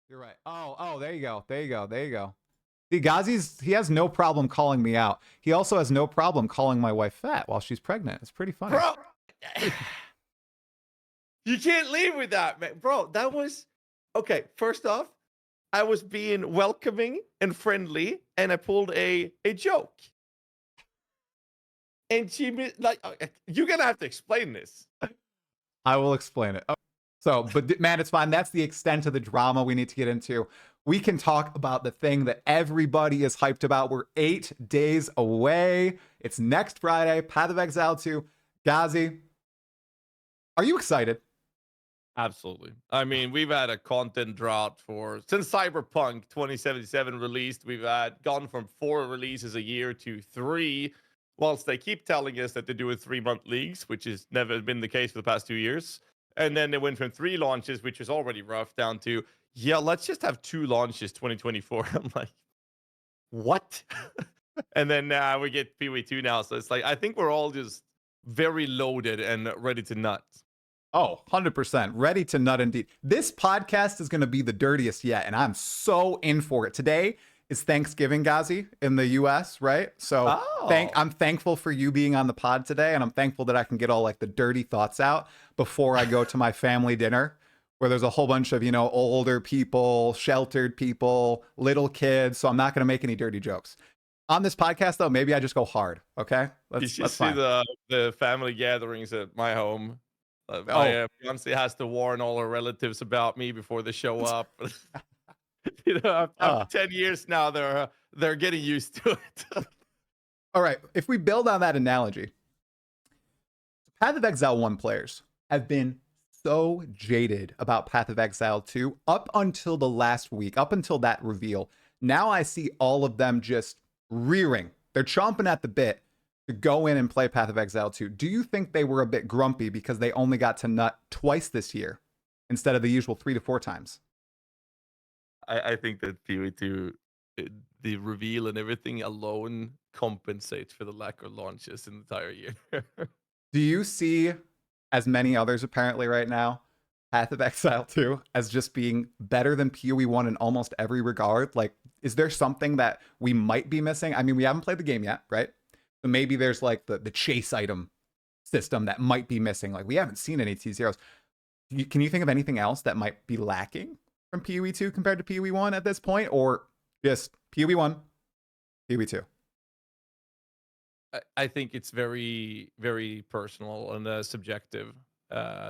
You're right. Oh, there you go. There you go. There you go. See, he has no problem calling me out. He also has no problem calling my wife fat while she's pregnant. It's pretty funny. Bro, you can't leave with that, man. Bro, that was okay. First off, I was being welcoming and friendly, and I pulled a joke. And like, you're gonna have to explain this. I will explain it. But man, it's fine. That's the extent of the drama we need to get into. We can talk about the thing that everybody is hyped about. We're 8 days away. It's next Friday, Path of Exile 2. Ghazzy, are you excited? Absolutely. I mean, we've had a content drought since Cyberpunk 2077 released. We've gone from 4 releases a year to 3, whilst they keep telling us that they're doing 3-month leagues, which has never been the case for the past 2 years. And then they went from 3 launches, which is already rough, down to, yeah, let's just have 2 launches 2024. I'm like, what? And then we get PoE2 now. So it's like, I think we're all just very loaded and ready to nut. Oh, 100%. Ready to nut indeed. This podcast is going to be the dirtiest yet, and I'm so in for it. Today is Thanksgiving, Ghazzy, in the US, right? So I'm thankful for you being on the pod today, and I'm thankful that I can get all like the dirty thoughts out before I go to my family dinner, where there's a whole bunch of, older people, sheltered people, little kids. So I'm not going to make any dirty jokes. On this podcast, though, maybe I just go hard, okay? You should see the family gatherings at my home. My fiance has to warn all her relatives about me before they show up. After 10 years now, they're getting used to it. All right, if we build on that analogy, Path of Exile 1 players have been so jaded about Path of Exile 2 up until the last week, up until that reveal. Now I see all of them just rearing. They're chomping at the bit to go in and play Path of Exile 2. Do you think they were a bit grumpy because they only got to nut twice this year instead of the usual 3 to 4 times? I think that PoE2, the reveal and everything alone compensates for the lack of launches in the entire year. Do you see, as many others apparently right now, Path of Exile 2 as just being better than PoE 1 in almost every regard? Like, is there something that we might be missing? I mean, we haven't played the game yet, right? So maybe there's like the chase item system that might be missing. Like, we haven't seen any T0s. Can you think of anything else that might be lacking from PoE 2 compared to PoE 1 at this point? Or just PoE 1, PoE 2? I think it's very, very personal and subjective,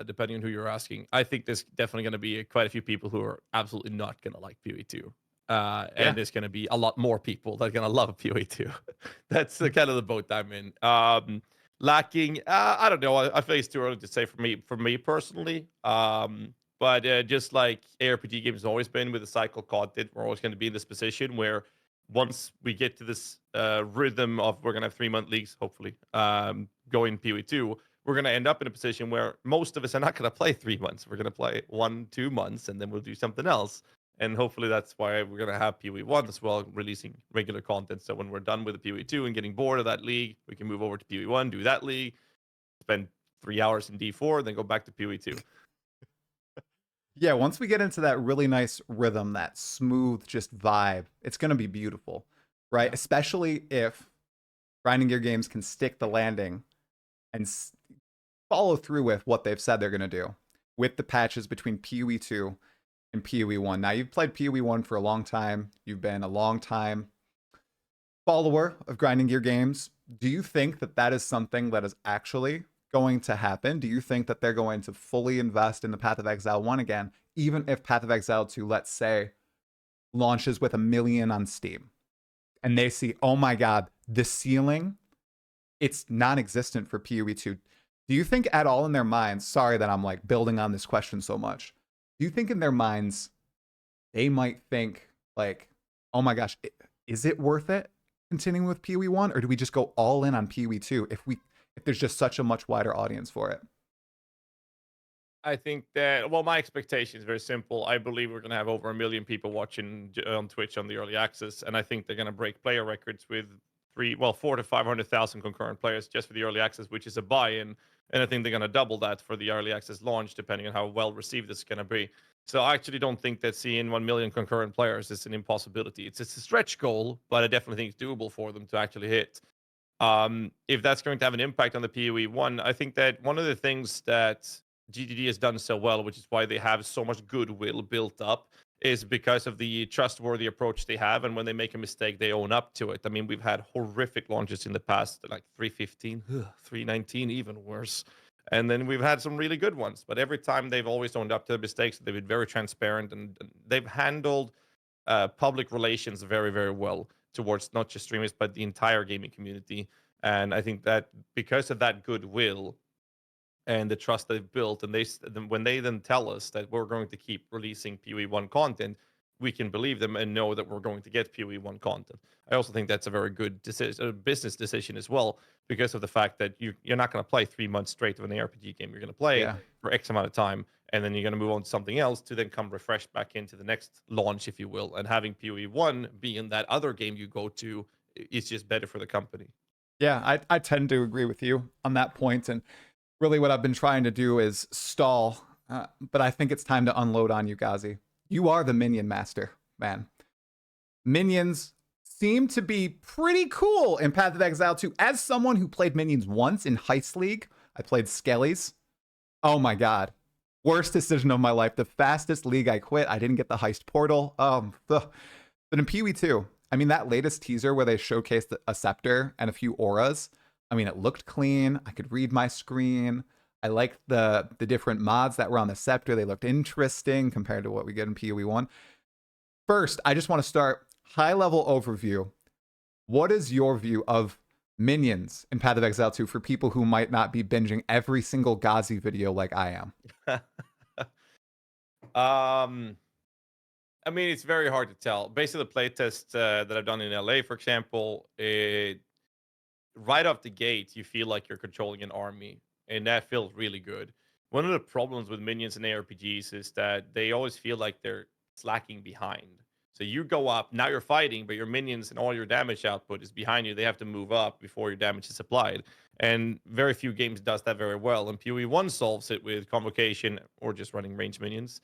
depending on who you're asking. I think there's definitely going to be quite a few people who are absolutely not going to like PoE2. And there's going to be a lot more people that are going to love PoE2. That's kind of the boat I'm in. Lacking, I don't know. I feel it's too early to say for me personally. But just like ARPG games have always been with the cycle content, we're always going to be in this position where once we get to this rhythm of we're going to have 3-month leagues, hopefully, going PoE2, we're going to end up in a position where most of us are not going to play 3 months. We're going to play 1-2 months, and then we'll do something else. And hopefully that's why we're going to have PoE 1 as well, releasing regular content. So when we're done with the PoE 2 and getting bored of that league, we can move over to PoE 1, do that league, spend 3 hours in D4, then go back to PoE 2. Yeah, once we get into that really nice rhythm, that smooth just vibe, it's going to be beautiful, right? Yeah. Especially if Grinding Gear Games can stick the landing and follow through with what they've said they're going to do with the patches between PoE 2 and PoE 1. Now, you've played PoE 1 for a long time. You've been a long time follower of Grinding Gear Games. Do you think that that is something that is actually going to happen? Do you think that they're going to fully invest in the Path of Exile 1 again, even if Path of Exile 2, let's say, launches with 1 million on Steam, and they see, oh my god, the ceiling, it's non-existent for PoE 2? Do you think at all in their minds, sorry that I'm like building on this question so much, do you think in their minds they might think like, oh my gosh, is it worth it continuing with PoE 1, or do we just go all in on PoE 2 if there's just such a much wider audience for it? I think that, well, my expectation is very simple. I believe we're going to have over 1 million people watching on Twitch on the early access, and I think they're going to break player records with 4 to 500,000 concurrent players just for the early access, which is a buy-in. And I think they're going to double that for the early access launch, depending on how well received this is going to be. So I actually don't think that seeing 1 million concurrent players is an impossibility. It's a stretch goal, but I definitely think it's doable for them to actually hit. If that's going to have an impact on the PoE one, I think that one of the things that GTD has done so well, which is why they have so much goodwill built up, is because of the trustworthy approach they have. And when they make a mistake, they own up to it. I mean, we've had horrific launches in the past, like 315, 319, even worse. And then we've had some really good ones. But every time they've always owned up to the mistakes. They've been very transparent and they've handled public relations very, very well towards not just streamers but the entire gaming community. And I think that because of that goodwill and the trust they've built, and when they then tell us that we're going to keep releasing PoE1 content, we can believe them and know that we're going to get PoE1 content. I also think that's a very good business decision as well, because of the fact that you're not going to play 3 months straight of an ARPG game. You're going to play Yeah. for X amount of time, and then you're going to move on to something else to then come refreshed back into the next launch, if you will. And having PoE1 being that other game you go to is just better for the company. Yeah, I tend to agree with you on that point. And really what I've been trying to do is stall. But I think it's time to unload on you, Ghazi. You are the minion master, man. Minions seem to be pretty cool in Path of Exile 2. As someone who played minions once in Heist League, I played Skellies. Oh my god. Worst decision of my life. The fastest league I quit. I didn't get the Heist portal. But in PoE 2, I mean, that latest teaser where they showcased a scepter and a few auras, I mean, it looked clean. I could read my screen. I liked the different mods that were on the scepter. They looked interesting compared to what we get in PoE 1. First, I just want to start high-level overview. What is your view of minions in Path of Exile 2 for people who might not be binging every single Ghazi video like I am? I mean, it's very hard to tell. Based on the playtest that I've done in LA, for example, right off the gate, you feel like you're controlling an army, and that feels really good. One of the problems with minions and ARPGs is that they always feel like they're slacking behind. So you go up, now you're fighting, but your minions and all your damage output is behind you. They have to move up before your damage is applied. And very few games does that very well. And PoE1 solves it with convocation or just running range minions.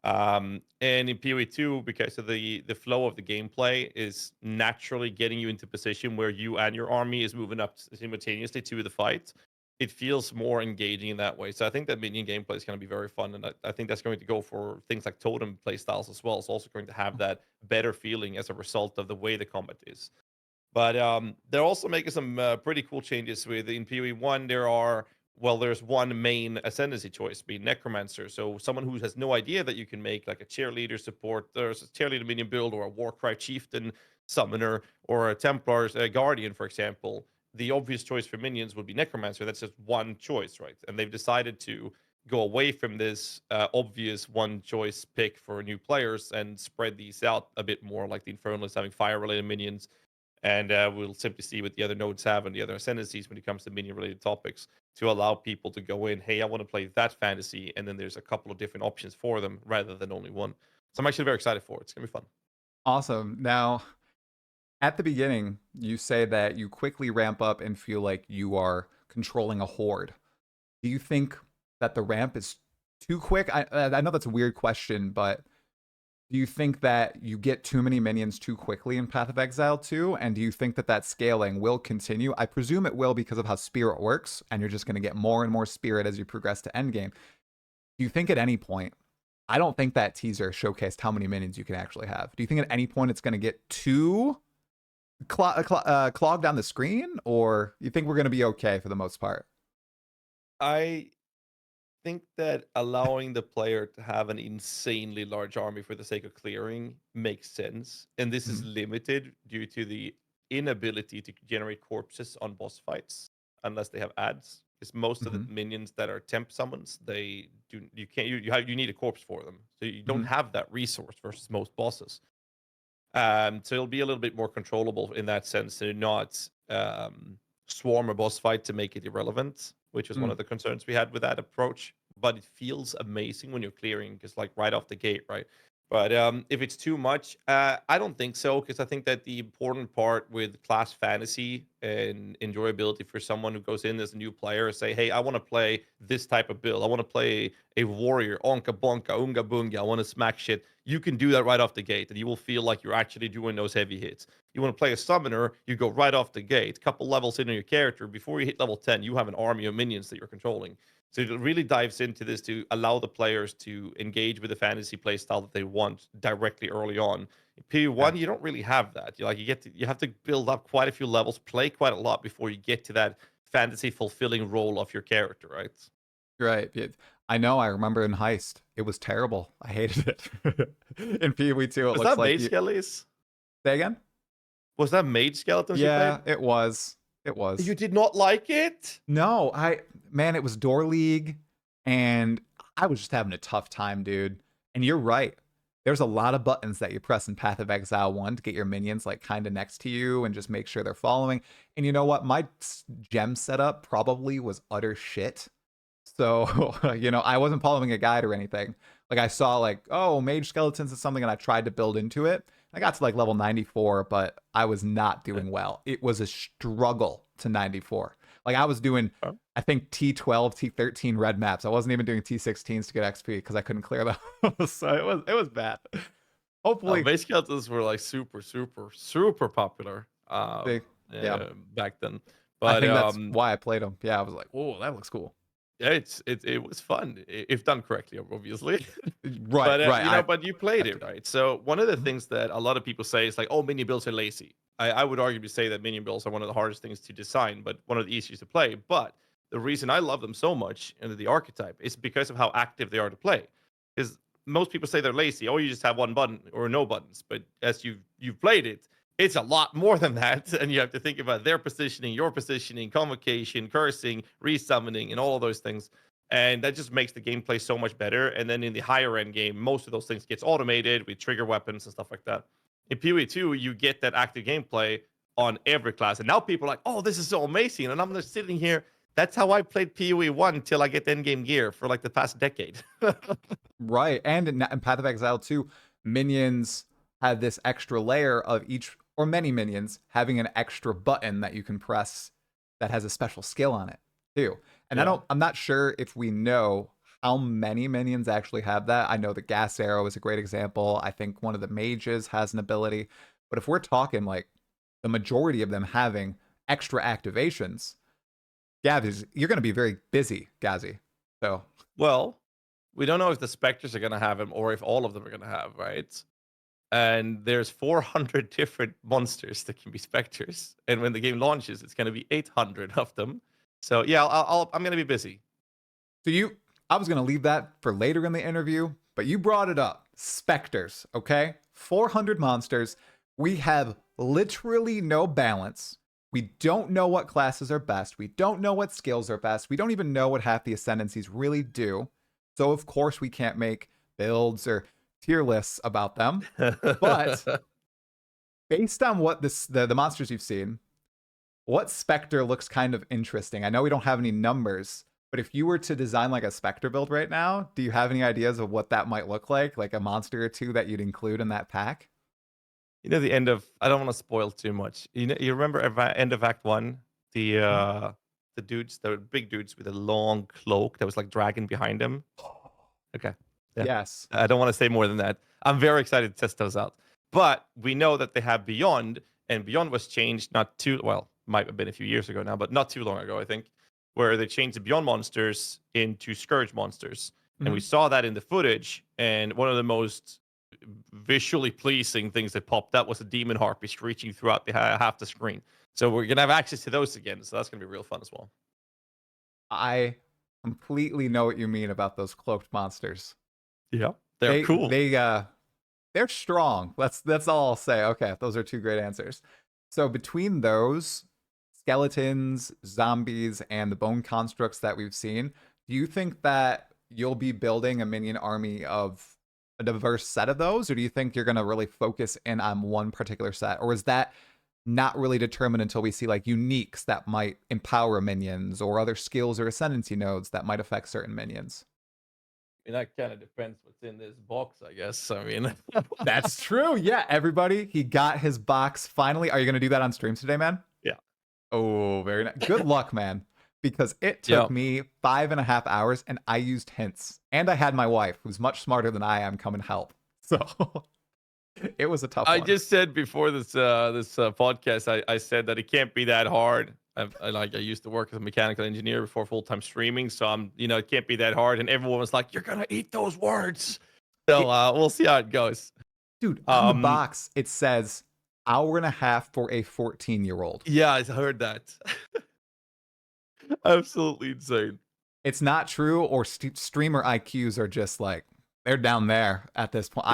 And in PoE2, because of the flow of the gameplay, is naturally getting you into position where you and your army is moving up simultaneously to the fight. It feels more engaging in that way. So I think that minion gameplay is going to be very fun, and I think that's going to go for things like totem play styles as well. It's also going to have that better feeling as a result of the way the combat is. But they're also making some pretty cool changes with in PoE1. There's one main ascendancy choice, being Necromancer. So someone who has no idea that you can make like a cheerleader support, there's a cheerleader minion build, or a Warcry chieftain summoner, or a Templar's guardian, for example. The obvious choice for minions would be Necromancer. That's just one choice, right? And they've decided to go away from this obvious one choice pick for new players and spread these out a bit more, like the Infernalists having fire related minions. And we'll simply see what the other nodes have and the other ascendancies when it comes to minion related topics, to allow people to go in, hey, I want to play that fantasy, and then there's a couple of different options for them rather than only one. So I'm actually very excited for it. It's gonna be fun. Awesome. Now, at the beginning, you say that you quickly ramp up and feel like you are controlling a horde. Do you think that the ramp is too quick? I know that's a weird question, but do you think that you get too many minions too quickly in Path of Exile 2? And do you think that that scaling will continue? I presume it will because of how Spirit works, and you're just going to get more and more Spirit as you progress to endgame. Do you think at any point, I don't think that teaser showcased how many minions you can actually have. Do you think at any point it's going to get too clogged on the screen, or you think we're going to be okay for the most part? I think that allowing the player to have an insanely large army for the sake of clearing makes sense. And this is Mhm. limited due to the inability to generate corpses on boss fights unless they have ads. Because most of the Mhm. minions that are temp summons, they do you can't you need a corpse for them. So you don't Mhm. have that resource versus most bosses. So it'll be a little bit more controllable in that sense, to not swarm a boss fight to make it irrelevant, which is one of Mm. the concerns we had with that approach. But it feels amazing when you're clearing, because like right off the gate, right? But if it's too much, I don't think so, because I think that the important part with class fantasy and enjoyability for someone who goes in as a new player is say, hey, I want to play this type of build. I want to play a warrior, onka bonka, unga bunga. I want to smack shit. You can do that right off the gate, and you will feel like you're actually doing those heavy hits. You want to play a summoner, you go right off the gate. Couple levels into your character, before you hit level 10, you have an army of minions that you're controlling. So it really dives into this to allow the players to engage with the fantasy playstyle that they want directly early on. In Yeah. P1, you don't really have that. You have to build up quite a few levels, play quite a lot before you get to that fantasy fulfilling role of your character, right? Right. I know. I remember in Heist, it was terrible. I hated it. In PoE 2, it Was looks that like mage you. skellies? Say again? Was that mage skeletons you played? Yeah, it was. It You was. did not like it? No, man, it was Door League, and I was just having a tough time, dude. And you're right. There's a lot of buttons that you press in Path of Exile 1 to get your minions like kind of next to you and just make sure they're following. And you know what? My gem setup probably was utter shit. So, I wasn't following a guide or anything. Like I saw like, oh, mage skeletons is something and I tried to build into it. I got to like level 94, but I was not doing well. It was a struggle to 94. Like I was doing, Oh. I think T12, T13 red maps. I wasn't even doing T16s to get XP because I couldn't clear those. So it was bad. Hopefully, Mage skeletons were like super, super, super popular they, yeah. back then. I But think that's why I played them. Yeah, I was like, oh, that looks cool. yeah, it was fun if done correctly, obviously. Right, But right. I but you played have to it do. right. So one of the Mhm. things that a lot of people say is like, oh, minion builds are lazy. I would arguably say that minion builds are one of the hardest things to design, but one of the easiest to play. But the reason I love them so much and the archetype is because of how active they are to play. Because most people say they're lazy. Oh, you just have one button or no buttons. But as you've played it, it's a lot more than that, and you have to think about their positioning, your positioning, convocation, cursing, resummoning, and all of those things. And that just makes the gameplay so much better. And then in the higher end game, most of those things gets automated with trigger weapons and stuff like that. In PoE 2, you get that active gameplay on every class. And now people are like, oh, this is so amazing. And I'm just sitting here. That's how I played PoE 1 till I get the endgame gear for like the past decade. Right. And in Path of Exile 2, minions had this extra layer of each, or many minions, having an extra button that you can press that has a special skill on it, too. And Yeah. I'm not sure if we know how many minions actually have that. I know the gas arrow is a great example. I think one of the mages has an ability. But if we're talking like the majority of them having extra activations, you're going to be very busy, Ghazi. So, Well, we don't know if the specters are going to have them or if all of them are going to have, right? And there's 400 different monsters that can be specters. And when the game launches, it's going to be 800 of them. So yeah, I'm going to be busy. So I was going to leave that for later in the interview, but you brought it up. Specters, okay? 400 monsters. We have literally no balance. We don't know what classes are best. We don't know what skills are best. We don't even know what half the ascendancies really do. So, of course, we can't make builds or tier lists about them. But based on what the monsters you've seen, what specter looks kind of interesting? I know we don't have any numbers, but if you were to design like a specter build right now, do you have any ideas of what that might look like a monster or two that you'd include in that pack? You know, the end of, I don't want to spoil too much. You remember end of Act 1, the Mhm. the dudes, the big dudes with a long cloak that was like dragging behind them. Okay. Yeah. Yes. I don't want to say more than that. I'm very excited to test those out. But we know that they have Beyond, and Beyond was changed not too well, might have been a few years ago now, but not too long ago, I think, where they changed the Beyond monsters into Scourge monsters. And we Mhm. saw that in the footage. And one of the most visually pleasing things that popped up was a demon harpy screeching throughout the half the screen. So we're gonna have access to those again. So that's gonna be real fun as well. I completely know what you mean about those cloaked monsters. Yeah, they're They cool. they uh they're strong. That's all I'll say. Okay, those are two great answers. So between those skeletons, zombies, and the bone constructs that we've seen, do you think that you'll be building a minion army of a diverse set of those, or do you think you're going to really focus in on one particular set, or is that not really determined until we see like uniques that might empower minions or other skills or ascendancy nodes that might affect certain minions? mean, that kind of depends what's in this box, I guess. I mean, That's true. Yeah, everybody, he got his box finally. Are you gonna do that on stream today, man? yeah, Oh, very nice. Good luck, man. Because it yeah. took me 5.5 hours and I used hints. And I had my wife, who's much smarter than I am, come and help. So it was a tough I one. just said before this podcast, I said that it can't be that hard. I used to work as a mechanical engineer before full time streaming, so it can't be that hard. And everyone was like, "You're gonna eat those words." So It, we'll see how it goes. dude, on the Um, box, it says hour and a half for a 14-year-old. yeah, I heard that. Absolutely insane. It's not true, or streamer IQs are just like, they're down there at this point.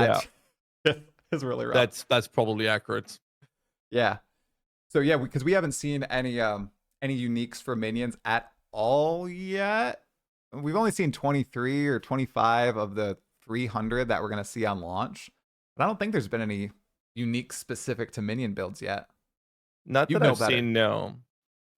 Yeah, It's really rough. that's probably accurate. Yeah. So yeah, because we haven't seen any uniques for minions at all yet. We've only seen 23 or 25 of the 300 that we're gonna see on launch. But I don't think there's been any unique specific to minion builds yet. Not You that know I've better. seen, no.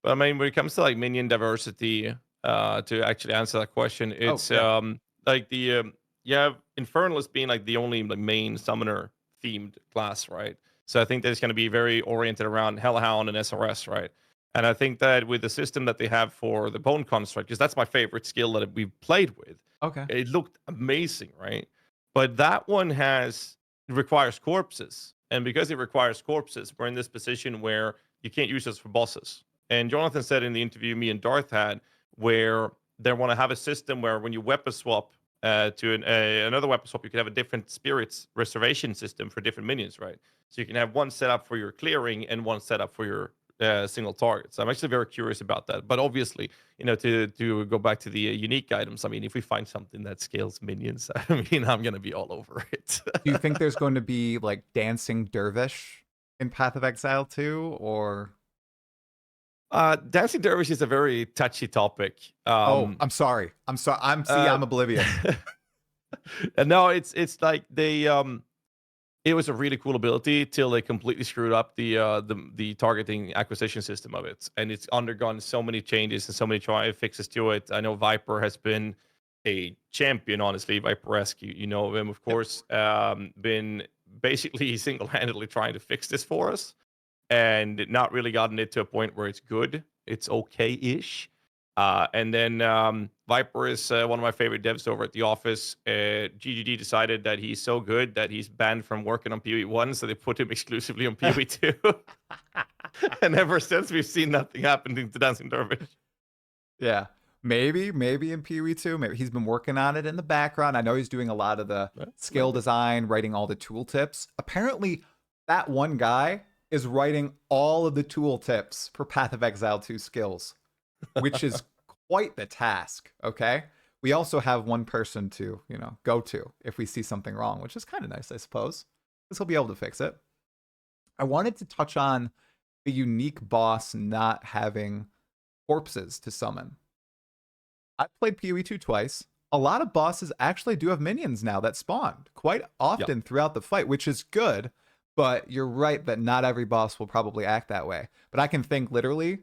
But I mean, when it comes to like minion diversity, to actually answer that question, Oh it's yeah. like you have Infernal as being like the only like main summoner themed class, right? So I think that it's going to be very oriented around Hellhound and SRS, right? And I think that with the system that they have for the Bone Construct, because that's my favorite skill that we've played with, Okay. it looked amazing, right? But that one requires corpses, and because it requires corpses, we're in this position where you can't use this for bosses. And Jonathan said in the interview me and Darth had, where they want to have a system where when you weapon swap to another weapon swap, you can have a different spirits reservation system for different minions, right? So you can have one setup for your clearing and one setup for your single targets. I'm actually very curious about that. But obviously, to go back to the unique items, I mean, if we find something that scales minions, I mean, I'm gonna be all over it. Do you think there's going to be like dancing dervish in Path of Exile too, or Dancing Dervish is a very touchy topic. oh, I'm sorry. I'm sorry. Uh, I'm oblivious. and no, it's like it was a really cool ability till they completely screwed up the targeting acquisition system of it, and it's undergone so many changes and so many fixes to it. I know Viper has been a champion, honestly. Viper-esque, you know him, of Yep. course. Been basically single-handedly trying to fix this for us, and not really gotten it to a point where it's good. It's okay-ish. And then Viper is one of my favorite devs over at the office. GGG decided that he's so good that he's banned from working on PoE 1, so they put him exclusively on PoE 2. And ever since, we've seen nothing happen to Dancing Dervish. Yeah. Maybe in PoE 2. Maybe he's been working on it in the background. I know he's doing a lot of the skill design, writing all the tooltips. Apparently, that one guy is writing all of the tooltips for Path of Exile 2 skills, which is quite the task. Okay. We also have one person to, go to if we see something wrong, which is kind of nice, I suppose, because he'll be able to fix it. I wanted to touch on the unique boss not having corpses to summon. I played PoE 2 twice. A lot of bosses actually do have minions now that spawn quite often throughout the fight, which is good. But you're right that not every boss will probably act that way. But I can think literally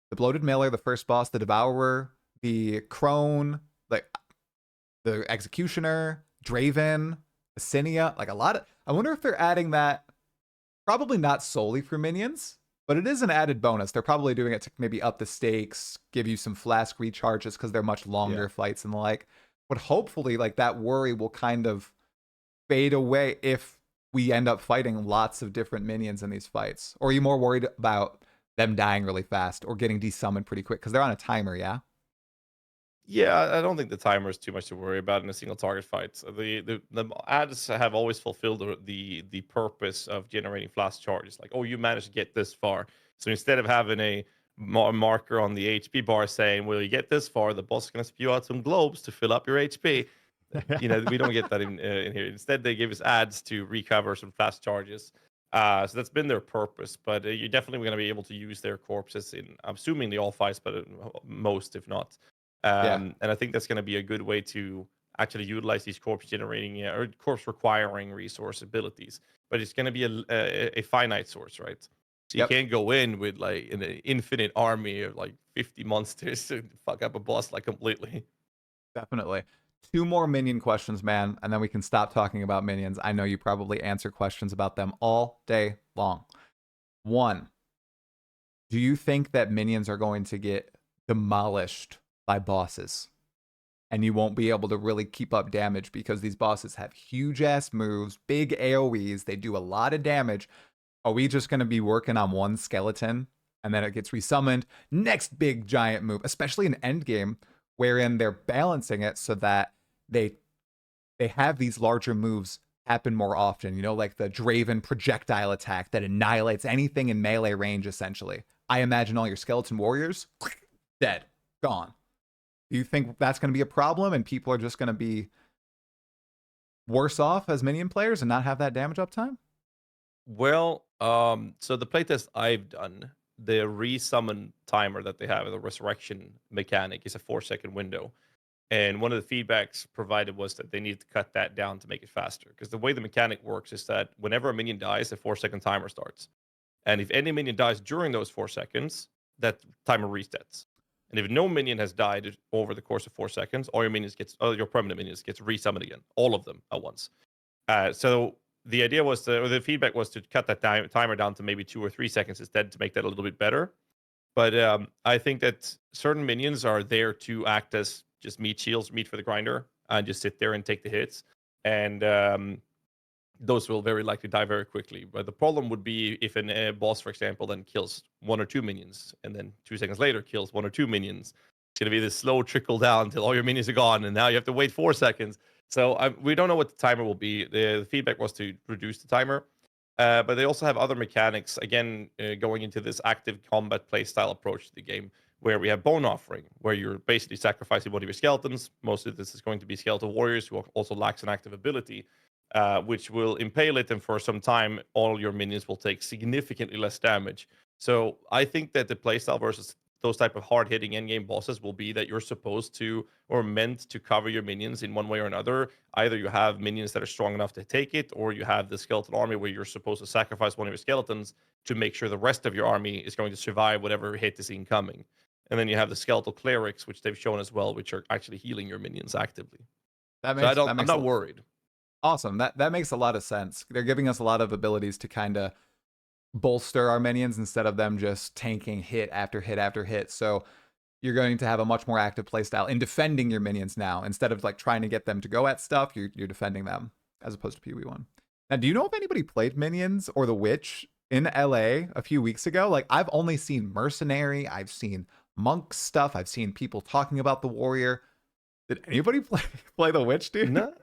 the Bloated Mailer, the first boss, the Devourer, the Crone, like the Executioner, Draven, Assinia, like a lot of. I wonder if they're adding that. Probably not solely for minions, but it is an added bonus. They're probably doing it to maybe up the stakes, give you some flask recharges because they're much longer fights and the like. But hopefully, like that worry will kind of fade away if we end up fighting lots of different minions in these fights. Or are you more worried about them dying really fast or getting desummoned pretty quick because they're on a timer? Yeah. Yeah, I don't think the timer is too much to worry about in a single target fight. The ads have always fulfilled the purpose of generating flash charges. Like, oh, you managed to get this far. So instead of having a marker on the HP bar saying, "Well, you get this far," the boss is going to spew out some globes to fill up your HP. We don't get that in here. Instead, they give us ads to recover some flash charges. So that's been their purpose. But you're definitely going to be able to use their corpses in, I'm assuming, the all fights, but most, if not. Yeah. And I think that's going to be a good way to actually utilize these corpse generating or corpse requiring resource abilities. But it's going to be a finite source, right? So you can't go in with like an infinite army of like 50 monsters to fuck up a boss like completely. Definitely. 2 more minion questions, man, and then we can stop talking about minions. I know you probably answer questions about them all day long. 1, do you think that minions are going to get demolished by bosses? And you won't be able to really keep up damage because these bosses have huge ass moves, big AoEs, they do a lot of damage. Are we just going to be working on one skeleton and then it gets resummoned? Next big giant move, especially in endgame, wherein they're balancing it so that they have these larger moves happen more often. You know, like the Draven projectile attack that annihilates anything in melee range, essentially. I imagine all your skeleton warriors, dead, gone. Do you think that's going to be a problem and people are just going to be worse off as minion players and not have that damage uptime? Well, so the playtest I've done, the resummon timer that they have, the resurrection mechanic, is a 4-second window. And one of the feedbacks provided was that they needed to cut that down to make it faster. Because the way the mechanic works is that whenever a minion dies, a 4-second timer starts. And if any minion dies during those 4 seconds, that timer resets. And if no minion has died over the course of 4 seconds, all your permanent minions gets resummoned again, all of them at once. So the idea was or the feedback was to cut that timer down to maybe 2 or 3 seconds instead to make that a little bit better. But I think that certain minions are there to act as just meat shields, meat for the grinder, and just sit there and take the hits. And those will very likely die very quickly. But the problem would be if a boss, for example, then kills 1 or 2 minions, and then 2 seconds later kills 1 or 2 minions. It's going to be this slow trickle down until all your minions are gone, and now you have to wait 4 seconds. So we don't know what the timer will be. The feedback was to reduce the timer. But they also have other mechanics, again, going into this active combat playstyle approach to the game, where we have bone offering, where you're basically sacrificing one of your skeletons. Most of this is going to be skeletal warriors who also lacks an active ability, which will impale it, and for some time, all your minions will take significantly less damage. So I think that the playstyle versus those type of hard-hitting endgame bosses will be that you're supposed to or meant to cover your minions in one way or another. Either you have minions that are strong enough to take it, or you have the skeleton army where you're supposed to sacrifice one of your skeletons to make sure the rest of your army is going to survive whatever hit is incoming. And then you have the skeletal clerics, which they've shown as well, which are actually healing your minions actively. So I'm not worried. Awesome. That makes a lot of sense. They're giving us a lot of abilities to kind of bolster our minions instead of them just tanking hit after hit after hit. So you're going to have a much more active playstyle in defending your minions now. Instead of like trying to get them to go at stuff, you're defending them as opposed to PoE1. Now, do you know if anybody played Minions or The Witch in LA a few weeks ago? Like, I've only seen Mercenary, I've seen Monk stuff, I've seen people talking about the Warrior. Did anybody play The Witch, dude? No,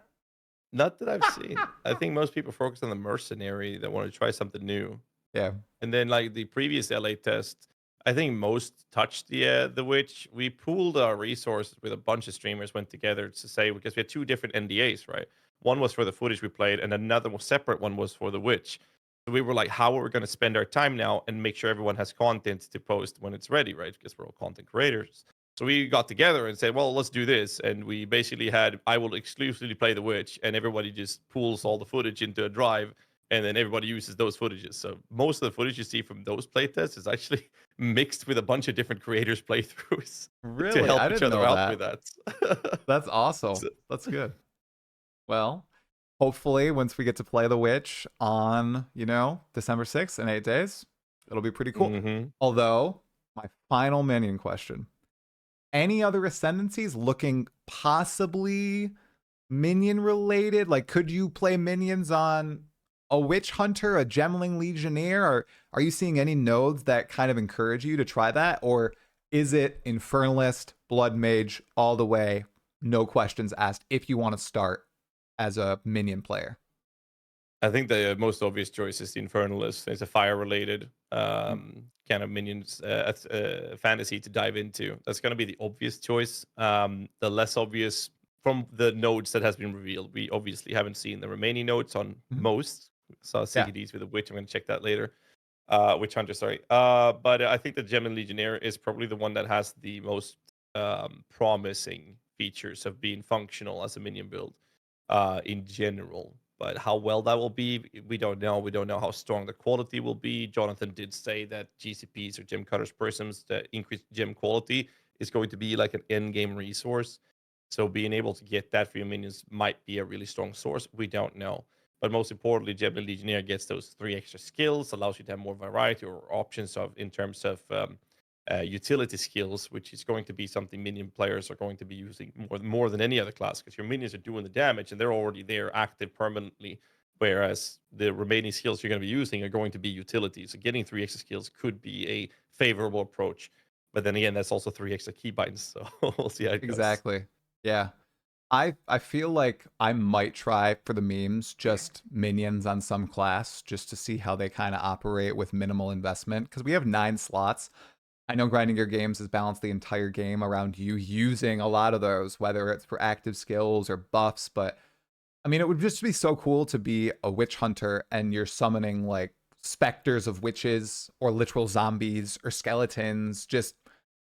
not that I've seen. I think most people focus on the mercenary that want to try something new. Yeah. And then like the previous LA test, I think most touched the witch. We pooled our resources with a bunch of streamers, went together to say, because we had 2 different NDAs, right? One was for the footage we played, and another separate one was for the witch. So we were like, how are we going to spend our time now and make sure everyone has content to post when it's ready, right? Because we're all content creators. So we got together and said, well, let's do this. And we basically had, I will exclusively play the witch, and everybody just pools all the footage into a drive, and then everybody uses those footages. So most of the footage you see from those playtests is actually mixed with a bunch of different creators' playthroughs Really? to help I each didn't other know out that. with that. That's awesome. So- That's good. Well, hopefully once we get to play The Witch on, December 6th in 8 days, it'll be pretty cool. Mhm. Although, my final minion question. Any other ascendancies looking possibly minion related? Like, could you play minions on a witch hunter, a gemling legionnaire? Or are you seeing any nodes that kind of encourage you to try that? Or is it infernalist, blood mage all the way, no questions asked, if you want to start as a minion player? I think the most obvious choice is the Infernalist. It's a fire-related kind of minions fantasy to dive into. That's going to be the obvious choice. The less obvious from the nodes that has been revealed. We obviously haven't seen the remaining nodes on most. Saw Yeah. CDDs with a witch. I'm going to check that later. Witch Hunter, sorry. But I think the Gem and Legionnaire is probably the one that has the most promising features of being functional as a minion build in general. But how well that will be, we don't know. We don't know how strong the quality will be. Jonathan did say that GCPs or gem cutters prisms that increase gem quality is going to be like an end game resource. So being able to get that for your minions might be a really strong source. We don't know. But most importantly, Gemini Legionnaire gets those 3 extra skills, allows you to have more variety or options of in terms of utility skills, which is going to be something minion players are going to be using more than any other class, because your minions are doing the damage and they're already there active permanently. Whereas the remaining skills you're going to be using are going to be utilities. So getting 3 extra skills could be a favorable approach. But then again, that's also 3 extra keybinds. So we'll see how it goes. Exactly. Yeah. I feel like I might try for the memes just minions on some class just to see how they kind of operate with minimal investment, because we have 9 slots. I know grinding your games has balanced the entire game around you using a lot of those, whether it's for active skills or buffs. But I mean, it would just be so cool to be a witch hunter and you're summoning like specters of witches or literal zombies or skeletons.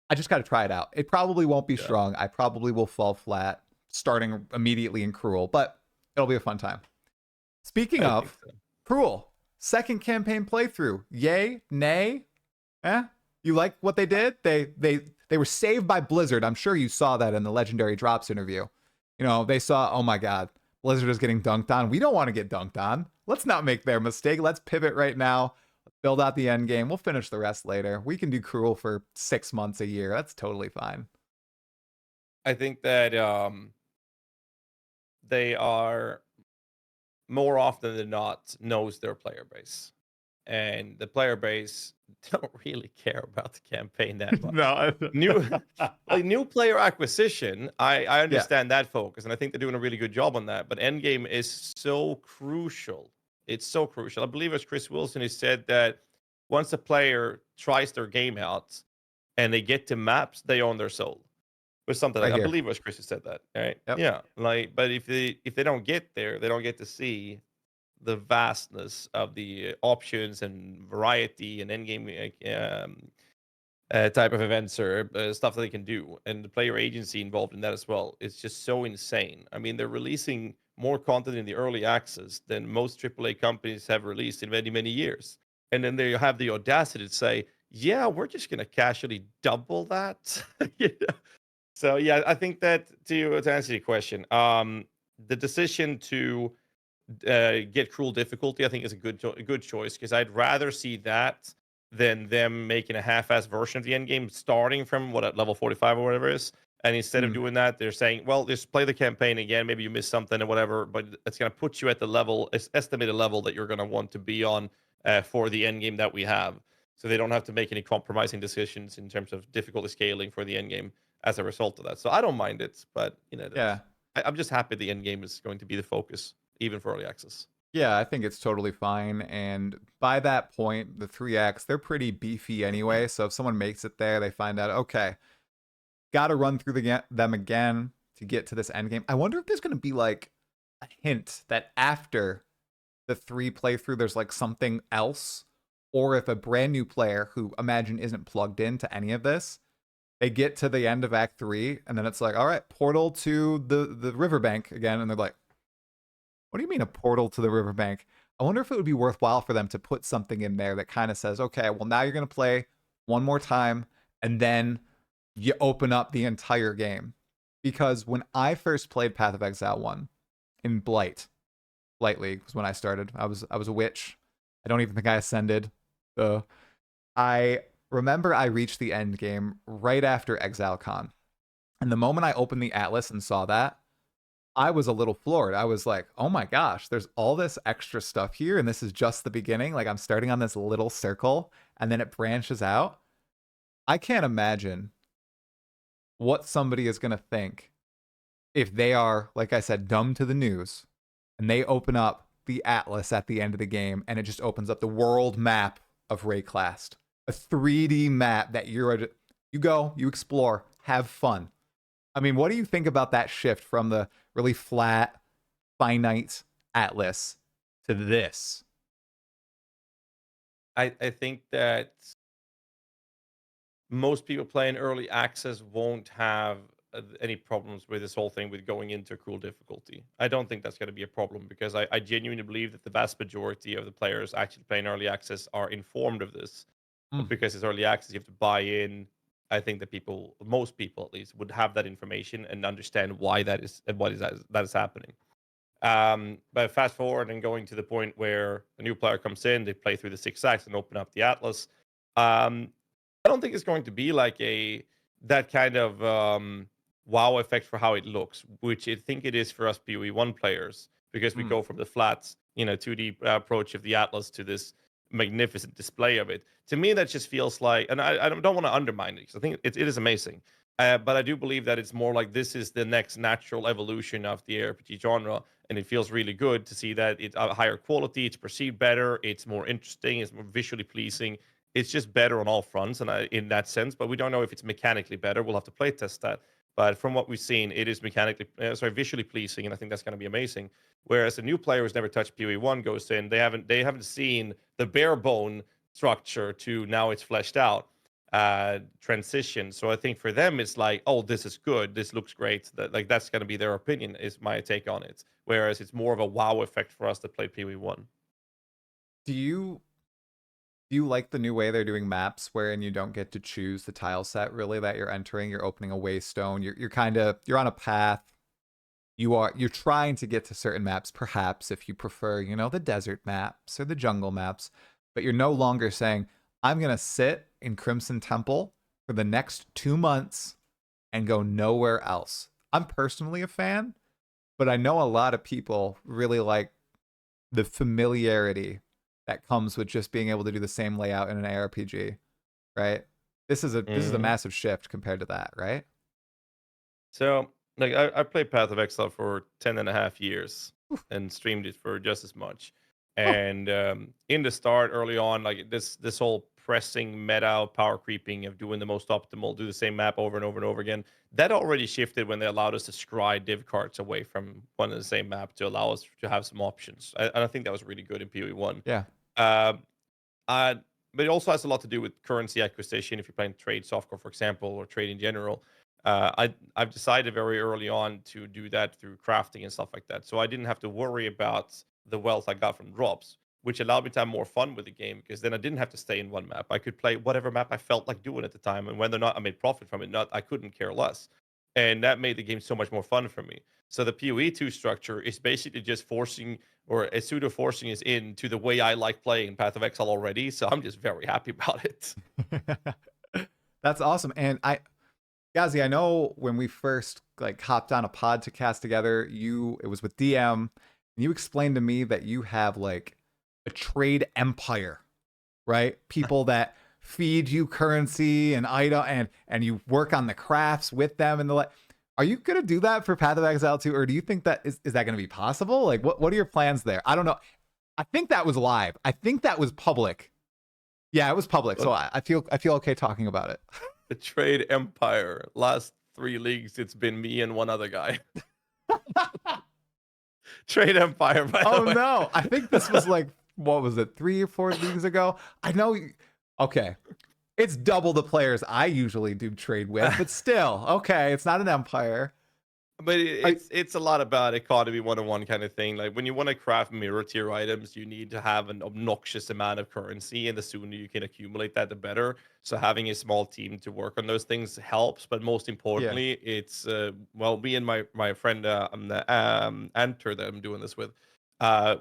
I just got to try it out. It probably won't be Yeah, strong. I probably will fall flat starting immediately in Cruel, but it'll be a fun time. Speaking I think of so. Cruel, second campaign playthrough. Yay? Nay? Eh? You like what they did? They were saved by Blizzard. I'm sure you saw that in the Legendary Drops interview. You know, they saw, oh my God, Blizzard is getting dunked on. We don't want to get dunked on. Let's not make their mistake. Let's pivot right now. Build out the end game. We'll finish the rest later. We can do Cruel for 6 months a year. That's totally fine. I think that they are more often than not knows their player base, and the player base don't really care about the campaign that much. No. New like new player acquisition, I Yeah. understand that focus, and I think they're doing a really good job on that. But endgame is so crucial. It's so crucial. I believe it was Chris Wilson who said that once a player tries their game out and they get to maps, they own their soul. Or something like Right I here. believe it was Chris who said that. All right. Yep. Yeah. Like, but if they don't get there, they don't get to see the vastness of the options and variety and endgame type of events or stuff that they can do, and the player agency involved in that as well. It's just so insane. I mean, they're releasing more content in the early access than most AAA companies have released in many, many years. And then they have the audacity to say, yeah, we're just going to casually double that. You know? So, yeah, I think that to answer your question, the decision to get cruel difficulty, I think is a good choice, because I'd rather see that than them making a half-ass version of the end game starting from what at level 45 or whatever it is. And instead of Mm. doing that, they're saying, well, just play the campaign again. Maybe you missed something or whatever, but it's going to put you at the level, estimated level that you're going to want to be on for the end game that we have. So they don't have to make any compromising decisions in terms of difficulty scaling for the end game as a result of that. So I don't mind it, but Yeah. I'm just happy the end game is going to be the focus even for early access. Yeah, I think it's totally fine. And by that point, the 3X, they're pretty beefy anyway. So if someone makes it there, they find out, okay, got to run through them again to get to this end game. I wonder if there's going to be like a hint that after the 3 playthrough, there's like something else. Or if a brand new player who imagine isn't plugged into any of this, they get to the end of Act 3, and then it's like, all right, portal to the riverbank again. And they're like, what do you mean a portal to the riverbank? I wonder if it would be worthwhile for them to put something in there that kind of says, okay, well, now you're going to play one more time, and then you open up the entire game. Because when I first played Path of Exile 1 in Blight League was when I started. I was a witch. I don't even think I ascended. So I remember I reached the end game right after ExileCon. And the moment I opened the Atlas and saw that, I was a little floored. I was like, oh my gosh, there's all this extra stuff here, and this is just the beginning. Like, I'm starting on this little circle, and then it branches out. I can't imagine what somebody is going to think if they are, like I said, dumb to the news, and they open up the Atlas at the end of the game, and it just opens up the world map of Rayclast, a 3D map that you go, you explore, have fun. I mean, what do you think about that shift from the really flat, finite Atlas to this? I think that most people playing early access won't have any problems with this whole thing with going into cruel difficulty. I don't think that's going to be a problem, because I genuinely believe that the vast majority of the players actually playing early access are informed of this. Mm, But because it's early access, you have to buy in I think that most people at least, would have that information and understand why that is and what is that is happening. But fast forward and going to the point where a new player comes in, they play through the 6 acts and open up the Atlas. Um, I don't think it's going to be like that kind of wow effect for how it looks, which I think it is for us PoE1 players, because we Mm. go from the flat, 2D approach of the Atlas to this magnificent display of it. To me, that just feels like, and I don't want to undermine it because I think it is amazing. But I do believe that it's more like this is the next natural evolution of the ARPG genre, and it feels really good to see that it's a higher quality, it's perceived better, it's more interesting, it's more visually pleasing. It's just better on all fronts, and in that sense. But we don't know if it's mechanically better. We'll have to play test that. But from what we've seen, it is visually pleasing, and I think that's going to be amazing. Whereas a new player who's never touched PoE1 goes in, they haven't seen the bare bone structure to now it's fleshed out transition. So I think for them it's like, oh, this is good, this looks great. That's going to be their opinion, is my take on it. Whereas it's more of a wow effect for us that play PoE1. Do you like the new way they're doing maps wherein you don't get to choose the tile set really that you're entering? You're opening a waystone. You're on a path. You're trying to get to certain maps, perhaps if you prefer, the desert maps or the jungle maps, but you're no longer saying, I'm gonna sit in Crimson Temple for the next 2 months and go nowhere else. I'm personally a fan, but I know a lot of people really like the familiarity that comes with just being able to do the same layout in an ARPG, right? This is a Mhm. massive shift compared to that, right? So, like, I played Path of Exile for 10 and a half years and streamed it for just as much. Oh, And in the start, early on, like this whole pressing meta power creeping of doing the most optimal, do the same map over and over and over again, that already shifted when they allowed us to scry div cards away from one and the same map to allow us to have some options. And I think that was really good in PoE1. yeah. Um, uh, but it also has a lot to do with currency acquisition. If you're playing trade software, for example, or trade in general, I've decided very early on to do that through crafting and stuff like that. So I didn't have to worry about the wealth I got from drops, which allowed me to have more fun with the game because then I didn't have to stay in one map. I could play whatever map I felt like doing at the time, and whether or not I made profit from it, not I couldn't care less. And that made the game so much more fun for me. So the PoE2 structure is basically just forcing or a pseudo forcing is into the way I like playing Path of Exile already. So I'm just very happy about it. That's awesome. And Ghazi, I know when we first like hopped on a pod to cast together, it was with DM, and you explained to me that you have like a trade empire, right? People that feed you currency and item and you work on the crafts with them and the like. Are you gonna do that for Path of Exile too, or do you think that is that gonna be possible? Like what are your plans there? I don't know. I think that was live. I think that was public. Yeah, it was public. So But I feel okay talking about it. the trade empire, last 3 leagues, it's been me and one other guy. Trade empire, by the Oh way. no. I think this was like what was it, 3 or 4 leagues ago? I know okay. It's double the players I usually do trade with, but still, okay, it's not an empire. But I, it's a lot about economy 101 kind of thing. Like when you want to craft mirror tier items, you need to have an obnoxious amount of currency, and the sooner you can accumulate that, the better. So having a small team to work on those things helps. But most yeah. importantly, it's well, me and my friend Anter that I'm doing this with,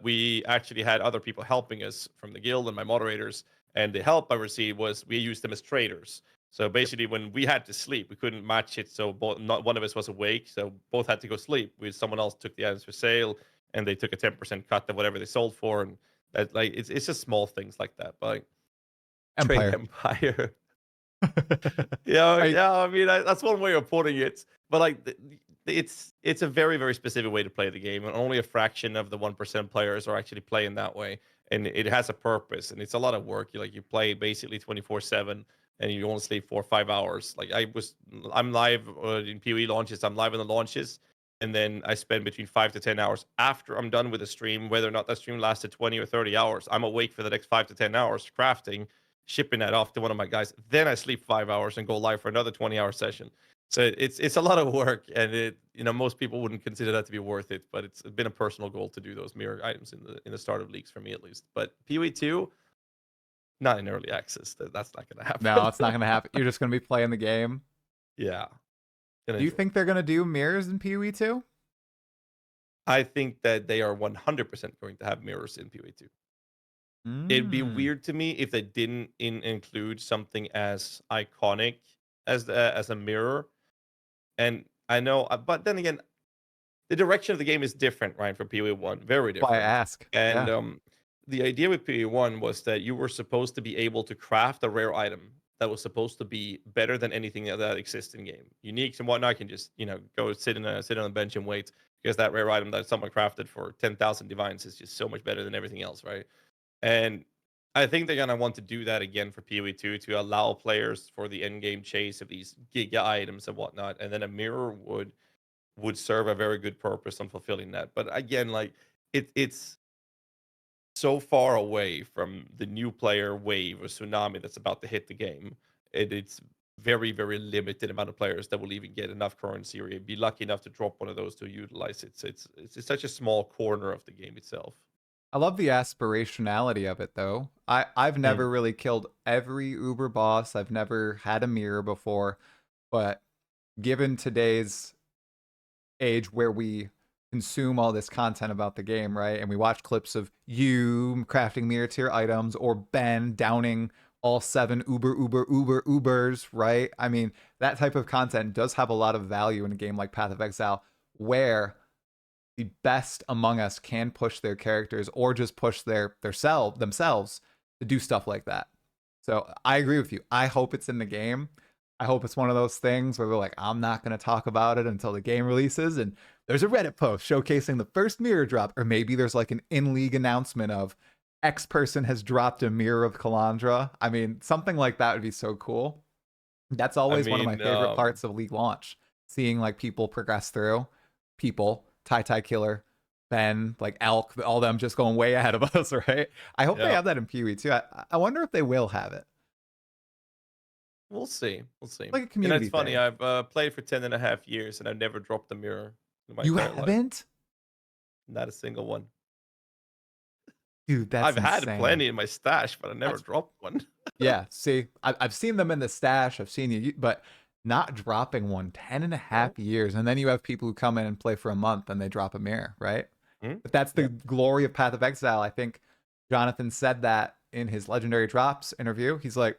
we actually had other people helping us from the guild and my moderators, and the help I received was we used them as traders. So basically, when we had to sleep, we couldn't match it. So not one of us was awake. So both had to go sleep. Someone else took the items for sale, and they took a 10% cut of whatever they sold for. And that, like, it's just small things like that. But like, trade Empire. empire. Yeah, I yeah. I mean, that's one way of putting it. But like, it's a very very specific way to play the game, and only a fraction of the 1% players are actually playing that way. And it has a purpose, and it's a lot of work. You play basically 24/7, and you only sleep 4 or 5 hours. Like I'm live in PoE launches. I'm live in the launches, and then I spend between 5 to 10 hours after I'm done with the stream. Whether or not that stream lasted 20 or 30 hours, I'm awake for the next 5 to 10 hours crafting, shipping that off to one of my guys. Then I sleep 5 hours and go live for another 20-hour session. So it's a lot of work, and most people wouldn't consider that to be worth it. But it's been a personal goal to do those mirror items in the start of leagues for me at least. But PoE 2, Not in early access. That's not gonna happen. No, it's not going to happen. You're just going to be playing the game. Yeah. Do you think they're going to do mirrors in PoE 2? I think that they are 100% going to have mirrors in PoE 2. It'd be Mm. weird to me if they didn't include something as iconic as a mirror. And I know, but then again, the direction of the game is different, right? From PoE 1, very Why I different. ask. And Yeah. the idea with PoE 1 was that you were supposed to be able to craft a rare item that was supposed to be better than anything that exists in game. Uniques and whatnot can just go sit on a bench and wait, because that rare item that someone crafted for 10,000 divines is just so much better than everything else, right? And I think they're gonna want to do that again for PoE 2 to allow players for the end game chase of these giga items and whatnot, and then a mirror would serve a very good purpose on fulfilling that. But again, like it's so far away from the new player wave or tsunami that's about to hit the game. It's very, very limited amount of players that will even get enough currency or be lucky enough to drop one of those to utilize it. So it's such a small corner of the game itself. I love the aspirationality of it, though. I've Mm. never really killed every Uber boss. I've never had a mirror before. But given today's age where we consume all this content about the game, right? And we watch clips of you crafting mirror tier items or Ben downing all 7 Ubers, right? I mean, that type of content does have a lot of value in a game like Path of Exile, where the best among us can push their characters or just push themselves to do stuff like that. So I agree with you. I hope it's in the game. I hope it's one of those things where we're like, I'm not going to talk about it until the game releases. And there's a Reddit post showcasing the first mirror drop. Or maybe there's like an in-league announcement of X person has dropped a mirror of Kalandra. I mean, something like that would be so cool. That's I always one of my mean, favorite parts of League launch. Seeing like people progress through. People, Tai Killer, Ben, like Elk, all them just going way ahead of us, right? I hope they yeah, have that in PoE too. I wonder if they will have it. we'll see. We'll see. Like a It's community funny. thing. I've played for 10.5 years and I've never dropped a mirror in my You entire life. haven't? Not a single one. Dude, that's I've had insane. plenty in my stash, but I never That's dropped one. yeah. See, I've seen them in the stash. I've seen you, but not dropping one 10 and a No. half years. And then you have people who come in and play for a month and they drop a mirror, right? Mm, But that's the yeah. glory of Path of Exile. I think Jonathan said that in his Legendary Drops interview. He's like,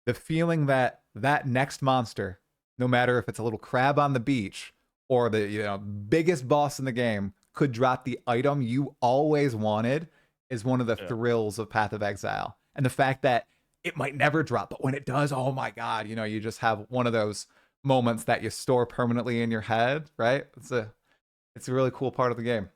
the feeling that that next monster, no matter if it's a little crab on the beach or the biggest boss in the game, could drop the item you always wanted is one of the Yeah. thrills of Path of Exile. And the fact that it might never drop, but when it does, oh my god, you just have one of those moments that you store permanently in your head, right? It's a really cool part of the game.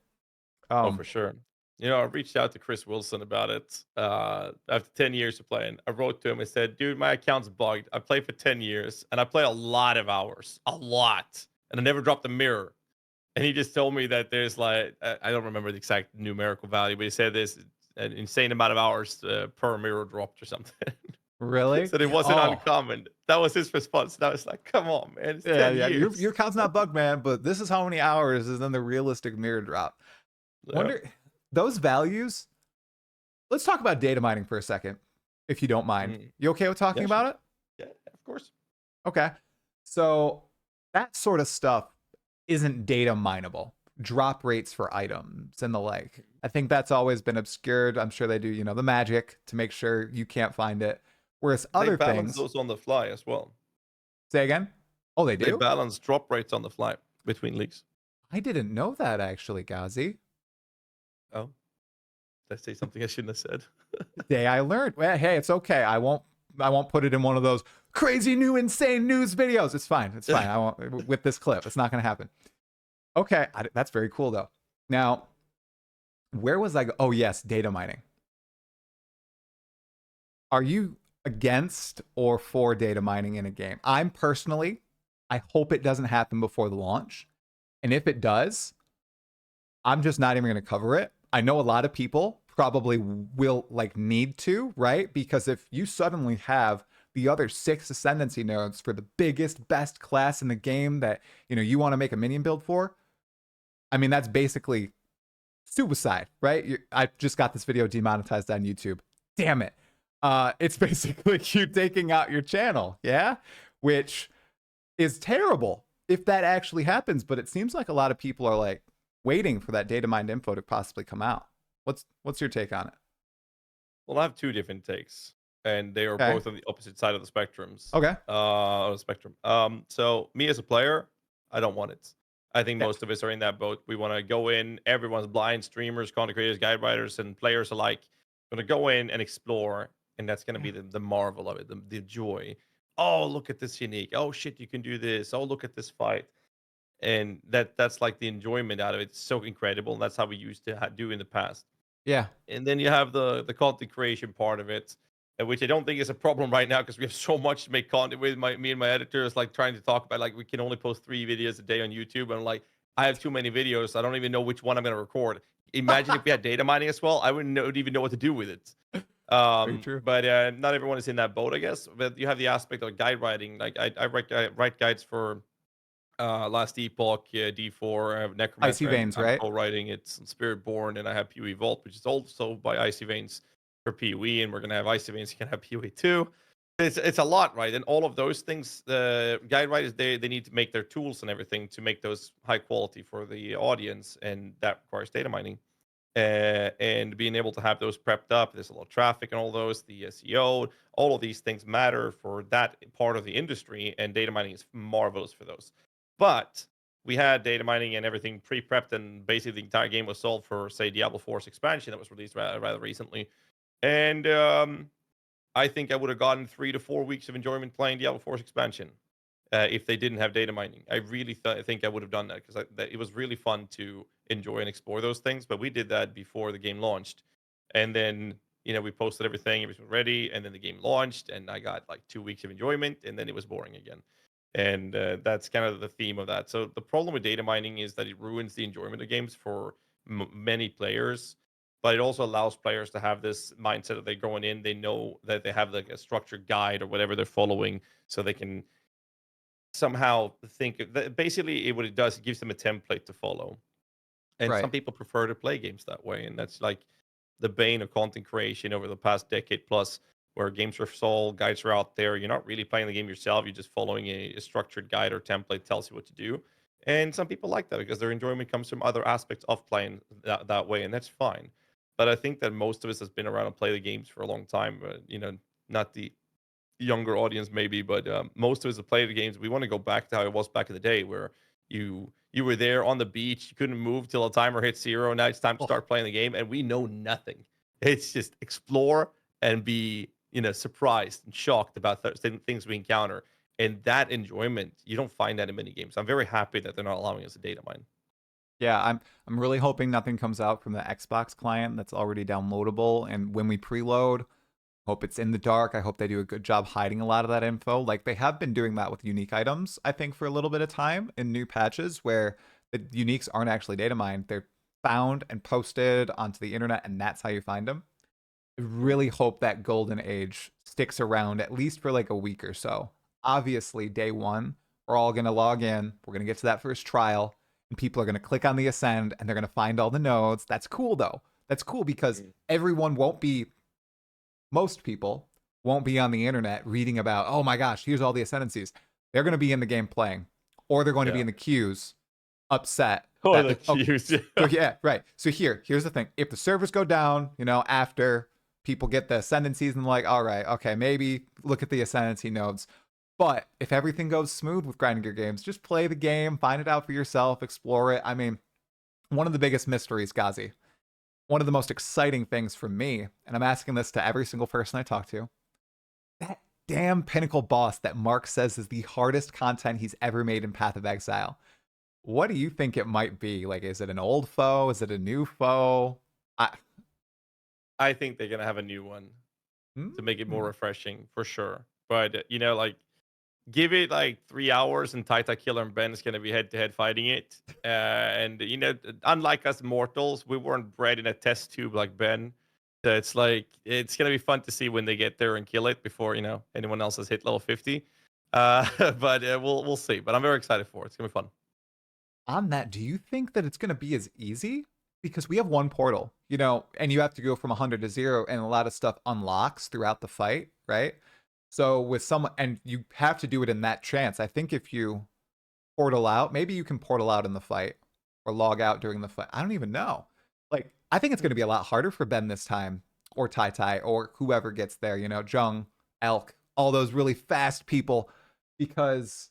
Oh, for sure. I reached out to Chris Wilson about it after 10 years of playing. I wrote to him and said, dude, my account's bugged. I played for 10 years and I play a lot of hours, a lot. And I never dropped a mirror. And he just told me that there's like, I don't remember the exact numerical value, but he said there's an insane amount of hours per mirror dropped or something. Really? So it wasn't Oh, uncommon. That was his response. And I was like, come on, man. It's yeah, 10 yeah. Your years. your account's not bugged, man, but this is how many hours is in the realistic mirror drop. Yeah. Wonder those values. Let's talk about data mining for a second, if you don't mind. Mm. You okay with talking Yeah, sure. about it? Yeah, of course. Okay. So that sort of stuff isn't data mineable. Drop rates for items and the like. I think that's always been obscured. I'm sure they do, the magic to make sure you can't find it. Whereas They other balance things, those on the fly as well. say again. Oh, they They do? balance drop rates on the fly between leagues. I didn't know that actually, Ghazi. Oh, did I say something I shouldn't have said? Day I learned. Well, hey, it's okay. I won't put it in one of those crazy new insane news videos. It's fine. It's fine. I won't with this clip. It's not going to happen. Okay, that's very cool though. Now, where was I oh yes, data mining. Are you against or for data mining in a game? I'm personally, I hope it doesn't happen before the launch. And if it does, I'm just not even going to cover it. I know a lot of people probably will need to, right? Because if you suddenly have the other 6 ascendancy nodes for the biggest, best class in the game that, you want to make a minion build for, I mean, that's basically suicide, right? I just got this video demonetized on YouTube. Damn it. It's basically you taking out your channel, yeah, which is terrible if that actually happens. But it seems like a lot of people are like waiting for that data mined info to possibly come out. What's your take on it? Well, I have two different takes, and they are Okay. both on the opposite side of the spectrums. Okay. On the spectrum. So me as a player, I don't want it. I think Yeah. most of us are in that boat. We want to go in. Everyone's blind. Streamers, content creators, guide writers, and players alike. Going to go in and explore, and that's going to be the marvel of it, the joy. Oh, look at this unique. Oh shit, you can do this. Oh, look at this fight, and that's like the enjoyment out of it. It's so incredible. And that's how we used to do in the past. Yeah. And then you have the content creation part of it, which I don't think is a problem right now because we have so much to make content with. Me and my editors like trying to talk about like we can only post 3 videos a day on YouTube, and I'm like, I have too many videos. I don't even know which one I'm gonna record. Imagine if we had data mining as well. I wouldn't even know what to do with it. Very true. But not everyone is in that boat, I guess. But you have the aspect of guide writing. Like I write guides for last Epoch, D4, Icy Necromancer, and veins, I'm right? co-writing it's Spiritborn, and I have PoE Vault, which is also by Icy Veins for PoE, and we're gonna have Icy Veins, you can have PoE too. It's a lot, right? And all of those things, the guide writers, they need to make their tools and everything to make those high quality for the audience, and that requires data mining. And being able to have those prepped up, there's a lot of traffic and all those, the SEO, all of these things matter for that part of the industry, and data mining is marvelous for those. But we had data mining and everything pre-prepped, and basically the entire game was solved for, say, Diablo 4's expansion that was released rather recently. And I think I would have gotten 3 to 4 weeks of enjoyment playing Diablo 4's expansion if they didn't have data mining. I really think I would have done that because it was really fun to enjoy and explore those things. But we did that before the game launched, and then we posted everything, everything was ready, and then the game launched, and I got like 2 weeks of enjoyment, and then it was boring again. And that's kind of the theme of that. So the problem with data mining is that it ruins the enjoyment of games for many players, but it also allows players to have this mindset that they're going in, they know that they have like a structured guide or whatever they're following, so they can somehow think basically what it does, it gives them a template to follow. And some Right. people prefer to play games that way, and that's like the bane of content creation over the past decade plus, where games are sold, guides are out there. You're not really playing the game yourself. You're just following a structured guide or template tells you what to do. And some people like that because their enjoyment comes from other aspects of playing that way, and that's fine. But I think that most of us has been around and play the games for a long time. Not the younger audience maybe, but most of us have played the games. We want to go back to how it was back in the day, where you were there on the beach, you couldn't move till a timer hit zero. Now it's time to Oh, start playing the game, and we know nothing. It's just explore and be surprised and shocked about things we encounter, and that enjoyment you don't find that in many games. I'm very happy that they're not allowing us to data mine. yeah. I'm really hoping nothing comes out from the Xbox client that's already downloadable. And when we preload, hope it's in the dark. I hope they do a good job hiding a lot of that info. Like they have been doing that with unique items, I think, for a little bit of time in new patches where the uniques aren't actually data mined. They're found and posted onto the internet, and that's how you find them. I really hope that golden age sticks around at least for like a week or so. Obviously, day one, we're all going to log in. We're going to get to that first trial, and people are going to click on the ascend and they're going to find all the nodes. That's cool, though. That's cool because everyone won't be, most people won't be on the internet reading about, oh my gosh, here's all the ascendancies. They're going to be in the game playing, or they're going to be Yeah. in the queues upset. Oh, That the queues. so yeah, right. So here's the thing. If the servers go down, after people get the ascendancies and like, all right, okay, maybe look at the ascendancy nodes. But if everything goes smooth with grinding your games, just play the game, find it out for yourself, explore it. I mean, one of the biggest mysteries, Ghazi, one of the most exciting things for me, and I'm asking this to every single person I talk to, that damn pinnacle boss that Mark says is the hardest content he's ever made in Path of Exile. What do you think it might be? Like, is it an old foe? Is it a new foe? I I think they're gonna have a new one to make it more Hmm. refreshing for sure. But like give it like 3 hours, and Taita Killer and Ben is going to be head to head fighting it. And unlike us mortals, we weren't bred in a test tube like Ben. So it's like it's going to be fun to see when they get there and kill it before anyone else has hit level 50. But we'll see. But I'm very excited for it. It's gonna be fun. On that, do you think that it's going to be as easy? Because we have one portal. you know, and you have to go from 100 to 0, and a lot of stuff unlocks throughout the fight, right? So with someone, and you have to do it in that chance. I think if you portal out, maybe you can portal out in the fight or log out during the fight. I don't even know. Like, I think it's going to be a lot harder for Ben this time, or Tai Tai, or whoever gets there, you know, Jung, Elk, all those really fast people, because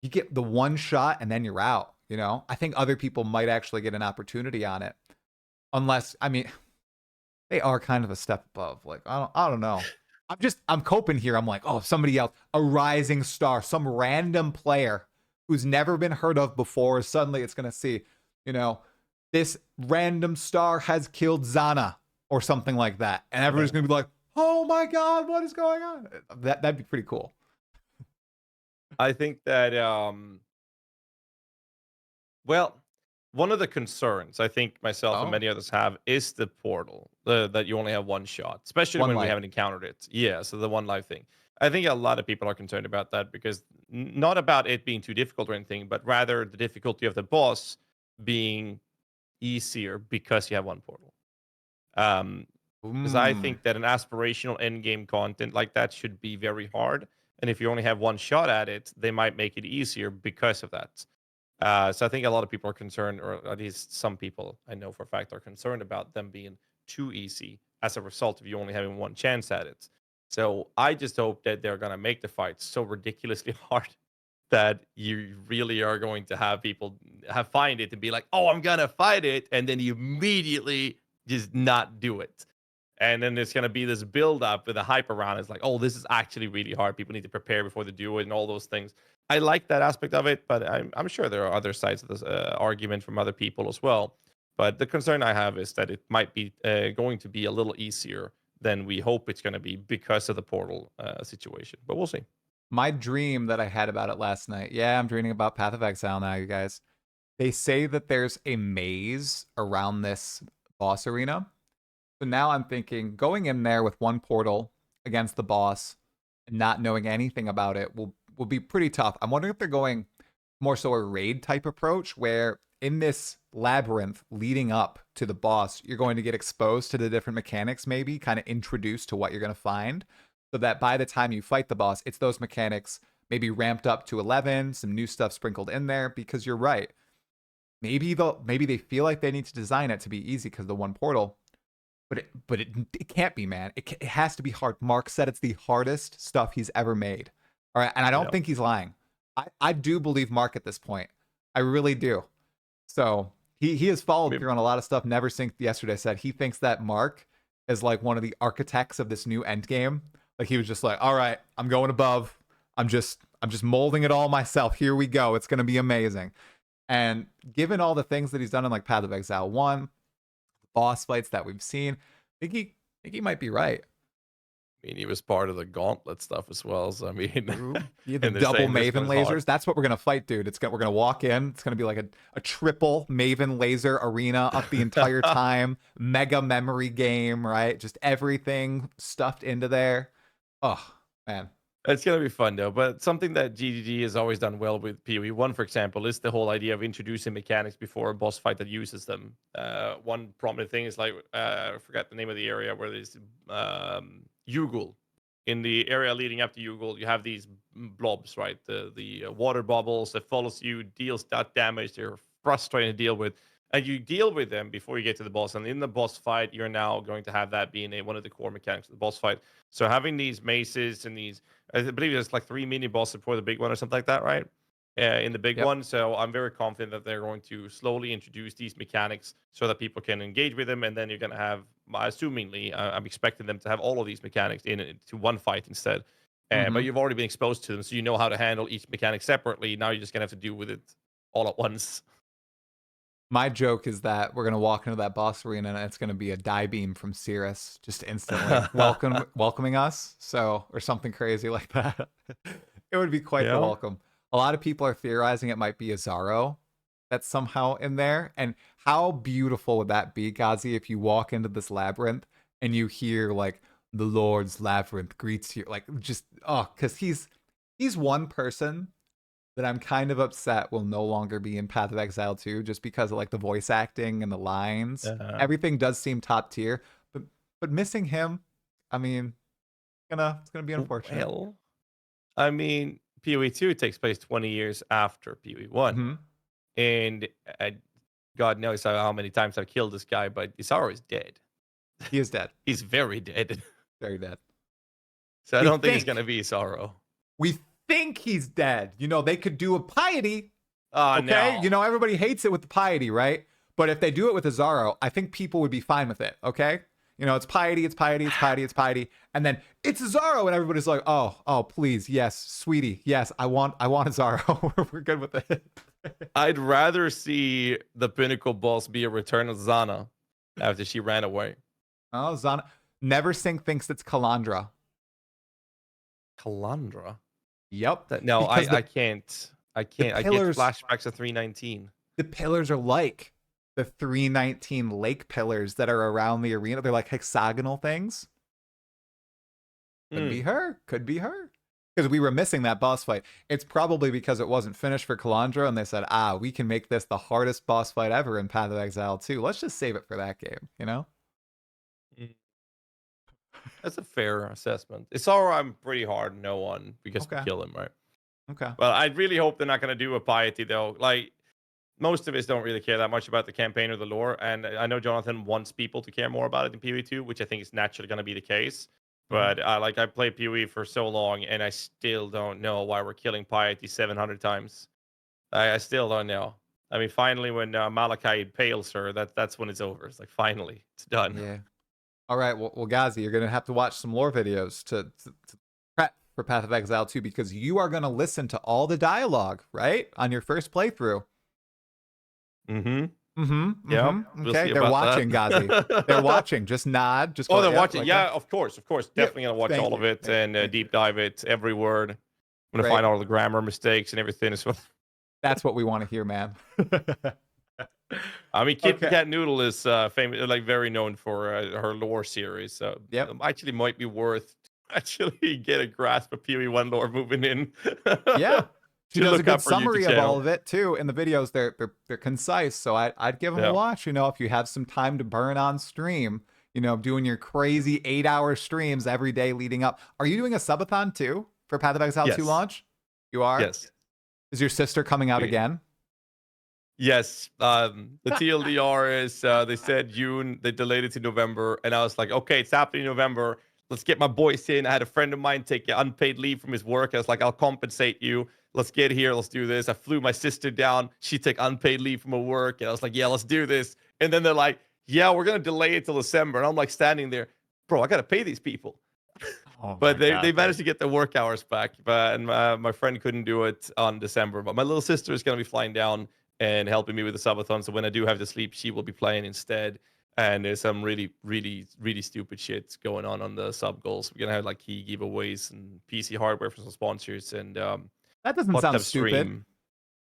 you get the one shot and then you're out, you know? I think other people might actually get an opportunity on it. Unless, I mean, they are kind of a step above. Like, I don't know. I'm coping here. I'm like, oh, somebody else, a rising star, some random player who's never been heard of before. Suddenly it's going to see, you know, this random star has killed Zana or something like that. And everyone's going to be like, oh my God, what is going on? That'd be pretty cool. I think that well, one of the concerns I think myself and Oh, many others have is the portal, that you only have one shot, especially one when we life. haven't encountered it. Yeah, so the one life thing. I think a lot of people are concerned about that because not about it being too difficult or anything, but rather the difficulty of the boss being easier because you have one portal. Um, because I Mm. think that an aspirational end game content like that should be very hard, and if you only have one shot at it, they might make it easier because of that. So I think a lot of people are concerned, or at least some people I know for a fact are concerned about them being too easy as a result of you only having one chance at it. So I just hope that they're gonna make the fight so ridiculously hard that you really are going to have people have find it and be like, "Oh, I'm gonna fight it," and then you immediately just not do it. And then there's gonna be this build up with a hype around. It's like, "Oh, this is actually really hard. People need to prepare before they do it," and all those things. I like that aspect of it, but I'm sure there are other sides of this argument from other people as well. But the concern I have is that it might be going to be a little easier than we hope it's going to be because of the portal situation. But we'll see. My dream that I had about it last night. Yeah, I'm dreaming about Path of Exile now, you guys. They say that there's a maze around this boss arena. So now I'm thinking going in there with one portal against the boss and not knowing anything about it will be pretty tough. I'm wondering if they're going more so a raid type approach where in this labyrinth leading up to the boss, you're going to get exposed to the different mechanics, maybe kind of introduced to what you're going to find, so that by the time you fight the boss, it's those mechanics maybe ramped up to 11, some new stuff sprinkled in there. Because you're right, maybe they feel like they need to design it to be easy because the one portal, but it can't be, man. It has to be hard. Mark said it's the hardest stuff he's ever made. All right, and I don't Yeah. think he's lying. I do believe Mark at this point. I really do. So he has I followed mean, through on a lot of stuff. Never Synced yesterday said he thinks that Mark is like one of the architects of this new endgame. Like he was just like, all right, I'm going above. I'm just molding it all myself. Here we go. It's gonna be amazing. And given all the things that he's done in like Path of Exile 1, boss fights that we've seen, I think he might be right. he was part of the gauntlet stuff as well. So I mean, True. Yeah, the and they're double saying this Maven one's hard. lasers. That's what we're gonna fight, dude. We're gonna walk in. It's gonna be like a triple Maven laser arena up the entire time. Mega memory game, right? Just everything stuffed into there. Oh man. It's gonna be fun though, but something that GDG has always done well with PoE1, for example, is the whole idea of introducing mechanics before a boss fight that uses them. One prominent thing is like I forgot the name of the area where there's Yugul. In the area leading up to Yugul, you have these blobs, right? The water bubbles that follows you, deals that damage. They're frustrating to deal with, and you deal with them before you get to the boss. And in the boss fight, you're now going to have that being one of the core mechanics of the boss fight. So having these maces and these, I believe there's like 3 mini bosses before the big one or something like that, right? In the big Yep. one. So I'm very confident that they're going to slowly introduce these mechanics so that people can engage with them. And then you're going to have, assumingly, I'm expecting them to have all of these mechanics into one fight instead. But Mm-hmm. you've already been exposed to them, so you know how to handle each mechanic separately. Now you're just going to have to deal with it all at once. My joke is that we're gonna walk into that boss arena and it's gonna be a die beam from Cirrus just instantly welcoming us. So or something crazy like that. It would be quite the Yeah. welcome. A lot of people are theorizing it might be a Zaro that's somehow in there. And how beautiful would that be, Gazi, if you walk into this labyrinth and you hear like the Lord's labyrinth greets you, like just because he's one person that I'm kind of upset will no longer be in Path of Exile 2 just because of like the voice acting and the lines. Everything does seem top tier, but missing him, I mean, it's gonna be unfortunate. Well, I mean, PoE 2 takes place 20 years after PoE 1. Hmm. And God knows how many times I've killed this guy, but Isaro is dead. He is dead. He's very dead. Very dead. So I We don't think it's think. going to be Isaro. We think he's dead. You know, they could do a piety. Oh, Okay? no. You know, everybody hates it with the piety, right? But if they do it with Azaro, I think people would be fine with it. Okay? You know, it's piety, it's piety, it's piety, it's piety. And then it's Azaro, and everybody's like, oh, please, yes, sweetie, yes, I want Azaro. We're good with it. I'd rather see the pinnacle boss be a return of Zana after she ran away. Oh, Zana. Neversink thinks it's Kalandra. Kalandra? Yep. No, Because I can't. I can't. I get flashbacks of 319. The pillars are like the 319 lake pillars that are around the arena. They're like hexagonal things. Could be her. Could be her. Because we were missing that boss fight. It's probably because it wasn't finished for Kalandra, and they said, we can make this the hardest boss fight ever in Path of Exile 2. Let's just save it for that game, you know? That's a fair assessment. Isaro, I'm pretty hard no one because we kill him, right? Okay. Well, I really hope they're not going to do a piety, though. Like, most of us don't really care that much about the campaign or the lore, and I know Jonathan wants people to care more about it in PoE 2, which I think is naturally going to be the case. But I played PoE for so long, and I still don't know why we're killing piety 700 times. I still don't know. I mean, finally, when Malachi pales her, that's when it's over. It's like, finally, it's done. Yeah. All right. Well, Ghazzy, you're going to have to watch some lore videos to prep for Path of Exile 2 because you are going to listen to all the dialogue, right? On your first playthrough. Yeah. Okay. They're watching, Ghazzy. They're watching. Just nod. Just they're watching. Like yeah, of course. Definitely going to watch all of it and deep dive it, every word. I'm going to find all the grammar mistakes and everything as well. That's what we want to hear, man. I mean, Kit Kat Noodle is famous, like very known for her lore series. So actually might be worth actually get a grasp of PoE 1 lore moving in. Yeah. She does a good summary of all of it too in the videos. They're concise, so I'd give them a watch. You know, if you have some time to burn on stream, you know, doing your crazy 8-hour streams every day leading up. Are you doing a subathon too for Path of Exile 2 launch? You are. Yes. Is your sister coming out again? Yes. The TLDR is they said June, they delayed it to November, and I was like, okay, it's happening in November. Let's get my boys in. I had a friend of mine take unpaid leave from his work. I was like, I'll compensate you. Let's get here. Let's do this. I flew my sister down. She took unpaid leave from her work. And I was like, yeah, let's do this. And then they're like, yeah, we're going to delay it till December. And I'm like standing there, bro, I got to pay these people. But they managed to get their work hours back. And my friend couldn't do it on December. But my little sister is going to be flying down and helping me with the subathon. So when I do have to sleep, she will be playing instead. And there's some really, really, really stupid shit going on the sub goals. We're going to have like key giveaways and PC hardware for some sponsors. And that doesn't sound stupid.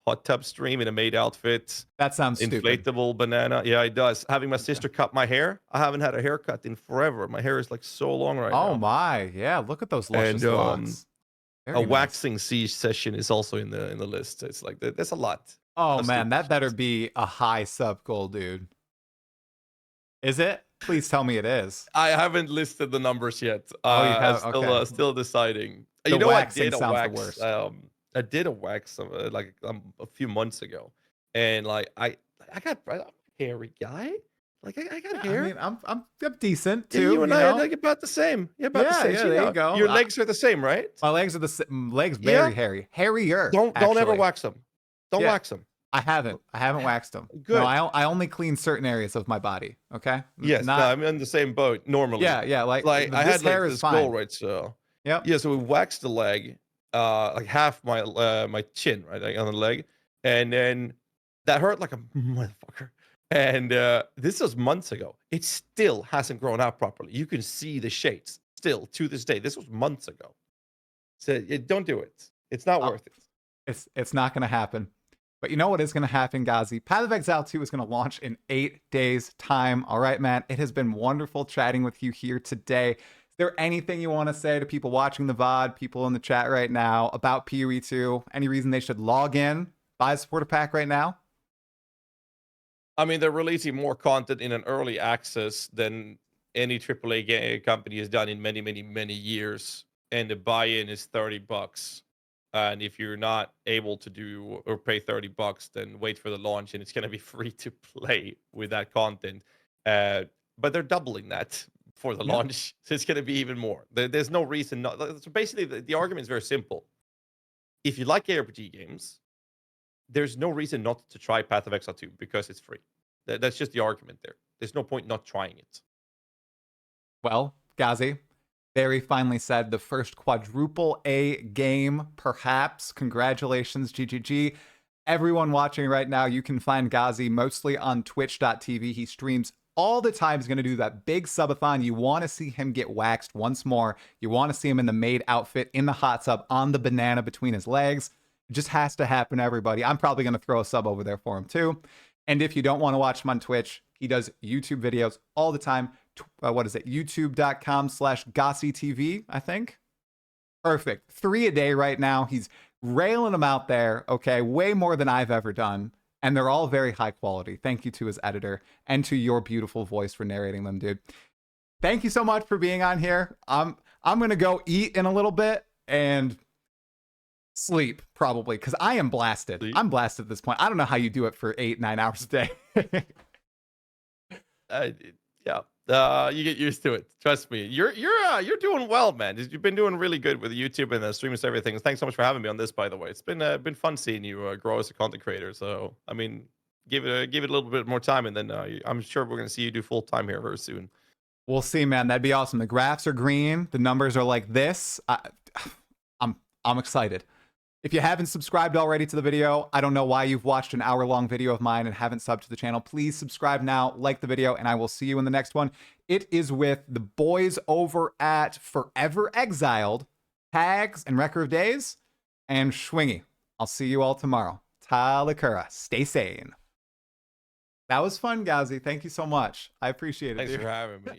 Hot tub stream in a maid outfit. That sounds stupid. Inflatable banana. Yeah, it does. Having my sister cut my hair. I haven't had a haircut in forever. My hair is like so long right now. Oh my. Yeah, look at those luscious locks. A waxing siege session is also in the list. It's like there's a lot. Oh man, that better be a high sub goal, dude. Is it? Please tell me it is. I haven't listed the numbers yet. I'm still deciding. The waxing sounds the worst. I did a wax a few months ago, and like I'm a hairy guy. Like I got hair. I mean, I'm decent too. You and I are like about the same. Yeah, about the same. Yeah, there you go. Your legs are the same, right? My legs are the legs very hairy, hairier. Don't ever wax them. Don't wax them. I haven't waxed them. Good. No, I only clean certain areas of my body. Okay. Yes. I'm in the same boat normally. Yeah. Like I had hair this goal, right? So yeah. So we waxed the leg, like half my chin, right, like on the leg, and then that hurt like a motherfucker. And this was months ago. It still hasn't grown out properly. You can see the shades still to this day. This was months ago. So don't do it. It's not worth it. It's not going to happen. But you know what is going to happen, Ghazzy? Path of Exile 2 is going to launch in 8 days' time. All right, man. It has been wonderful chatting with you here today. there anything you want to say to people watching the VOD, people in the chat right now about PoE 2? Any reason they should log in, buy a supporter pack right now? I mean, they're releasing more content in an early access than any AAA company has done in many, many, many years, and the buy-in is $30. And if you're not able to do or pay $30, then wait for the launch, and it's going to be free to play with that content. Uh, but they're doubling that for the Yeah. launch, so it's going to be even more. There's no reason not. So basically, the argument is very simple. If you like ARPG games, there's no reason not to try Path of Exile 2 because it's free. That's just the argument there. There's no point not trying it. Well, Ghazi, Barry finally said the first quadruple A game, perhaps. Congratulations, GGG. Everyone watching right now, you can find Ghazi mostly on twitch.tv. He streams all the time. He's going to do that big subathon. You want to see him get waxed once more. You want to see him in the maid outfit, in the hot tub, on the banana between his legs. It just has to happen, everybody. I'm probably going to throw a sub over there for him, too. And if you don't want to watch him on Twitch, he does YouTube videos all the time. What is it? YouTube.com/GhazzyTV, I think. Perfect. 3 a day right now. He's railing them out there, okay? Way more than I've ever done. And they're all very high quality. Thank you to his editor and to your beautiful voice for narrating them, dude. Thank you so much for being on here. I'm going to go eat in a little bit and sleep, probably, because I am blasted. I'm blasted at this point. I don't know how you do it for 8-9 hours a day. Yeah. You get used to it. Trust me. You're doing well, man. You've been doing really good with YouTube and the streams and everything. Thanks so much for having me on this, by the way. It's been fun seeing you grow as a content creator. So I mean, give it a little bit more time, and then I'm sure we're gonna see you do full time here very soon. We'll see, man. That'd be awesome. The graphs are green. The numbers are like this. I'm excited. If you haven't subscribed already to the video, I don't know why you've watched an hour-long video of mine and haven't subbed to the channel. Please subscribe now, like the video, and I will see you in the next one. It is with the boys over at Forever Exiled, Tags and Record of Days, and Schwingy. I'll see you all tomorrow. Talakura. Stay sane. That was fun, Ghazi. Thank you so much. I appreciate it. Thanks dude. for having me.